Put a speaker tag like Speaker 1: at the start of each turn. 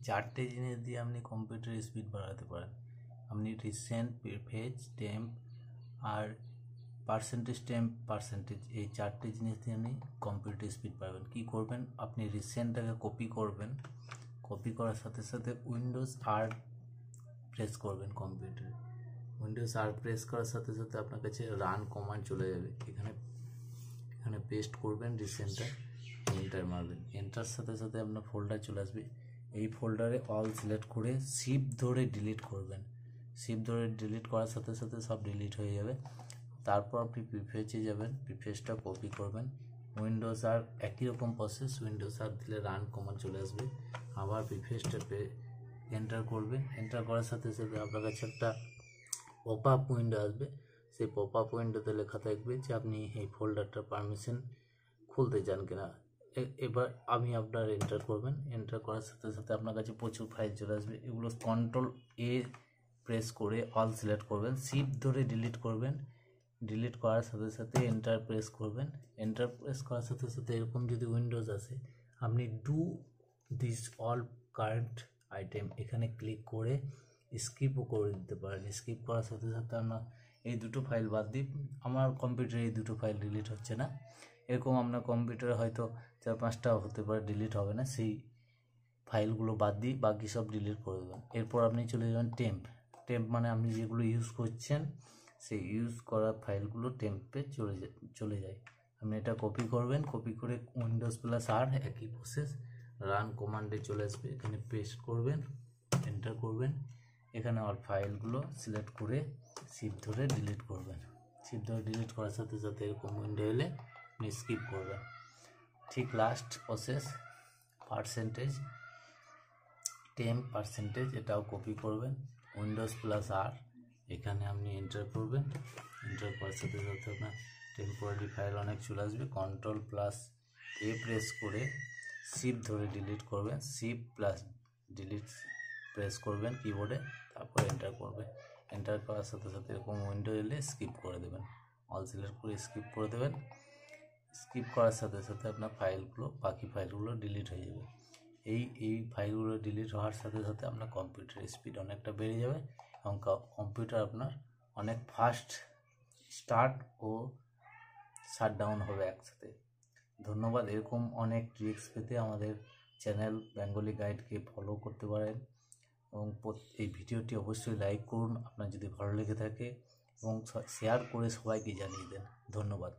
Speaker 1: চারটে জিনিস দিয়ে আপনি কম্পিউটারের স্পিড বাড়াতে পারেন। আপনি রিসেন্ট, প্রিফেজ, টেম্প আর পার্সেন্টেজ এই চারটে জিনিস দিয়ে আপনি কম্পিউটার স্পিড বাড়াবেন। কী করবেন, আপনি রিসেন্টটাকে কপি করবেন, কপি করার সাথে সাথে উইন্ডোজ আর প্রেস করবেন কম্পিউটারে। উইন্ডোজ আর প্রেস করার সাথে সাথে আপনার কাছে রান কমান্ড চলে যাবে। এখানে পেস্ট করবেন রিসেন্টটা, এন্টার মারবেন। এন্টার সাথে সাথে আপনার ফোল্ডার চলে আসবে। এই ফোল্ডারে অল সিলেক্ট করে শিফট ধরে ডিলিট করবেন। শিফট ধরে ডিলিট করার সাথে সাথে সব ডিলিট হয়ে যাবে। তারপর আপনি প্রিফেজে যাবেন, প্রিফেজটা কপি করবেন। উইন্ডোজ আর একই রকম প্রসেস, উইন্ডোজ আর দিলে রান কমান্ড চলে আসবে। আবার প্রিফেজটা এন্টার করবেন। এন্টার করার সাথে সাথে আপনার কাছে একটা পপ আপ উইন্ডো আসবে। সেই পপ আপ উইন্ডোতে লেখা থাকবে যে আপনি এই ফোল্ডারটা পারমিশন খুলতে চান কিনা। এবার আমি আপনার এন্টার করবেন। এন্টার করার সাথে সাথে আপনার কাছে প্রচুর ফাইল চলে আসবে। এগুলো কন্ট্রোল এ প্রেস করে অল সিলেক্ট করবেন, শিফট ধরে ডিলিট করবেন। ডিলিট করার সাথে সাথে এন্টার প্রেস করবেন। এন্টার প্রেস করার সাথে সাথে এরকম যদি উইন্ডোজ আসে, আপনি do this all current item এখানে ক্লিক করে স্কিপও করে দিতে পারেন। স্কিপ করার সাথে সাথে আপনার এই দুটো ফাইল বাদ দিই, আমার কম্পিউটারে এই দুটো ফাইল ডিলিট হচ্ছে না। এরকম আপনার কম্পিউটারে হয়তো 4-5টা হতে পারে, ডিলিট হবে না। সেই ফাইলগুলো বাদ দিয়ে বাকি সব ডিলিট করে দেবেন। এরপর আপনি চলে যাবেন টেম্প মানে আপনি যেগুলো ইউজ করছেন সেই ইউজ করা ফাইলগুলো টেম্পে চলে যায়। আপনি এটা কপি করবেন, কপি করে উইন্ডোজ প্লাস আর একই প্রসেস, রান কমান্ডে চলে আসবে। এখানে পেস্ট করবেন, এন্টার করবেন। এখানে আমার ফাইলগুলো সিলেক্ট করে শিফট ধরে ডিলিট করবেন। শিফট ধরে ডিলিট করার সাথে সাথে এরকম উইন্ডো এলে আপনি স্কিপ করবেন। ঠিক লাস্ট প্রসেস পার্সেন্টেজ এটাও কপি করবেন, উইন্ডোজ প্লাস আর এখানে আপনি এন্টার করবেন। এন্টার করার সাথে সাথে আপনার টেম্পোরারি ফাইল অনেক চলে আসবে। কন্ট্রোল প্লাস এ প্রেস করে শিফট ধরে ডিলিট করবেন, শিফট প্লাস ডিলিট প্রেস করবেন কিবোর্ডে, তারপর এন্টার করবেন। এন্টার করার সাথে সাথে এরকম উইন্ডো এলে স্কিপ করে দেবেন, অল সিলেক্ট করে স্কিপ করে দেবেন। স্কিপ করার সাথে সাথে আপনার বাকি ফাইলগুলো ডিলিট হয়ে যাবে। এই ফাইলগুলো ডিলিট হওয়ার সাথে সাথে আপনার কম্পিউটারের স্পিড অনেকটা বেড়ে যাবে এবং কম্পিউটার আপনার অনেক ফাস্ট স্টার্ট ও শাটডাউন হবে একসাথে। ধন্যবাদ। এরকম অনেক ট্রিক্স পেতে আমাদের চ্যানেল বেঙ্গলি গাইডকে ফলো করতে পারেন এবং এই ভিডিওটি অবশ্যই লাইক করুন আপনার যদি ভালো লেগে থাকে এবং শেয়ার করে সবাইকে জানিয়ে দেন। ধন্যবাদ।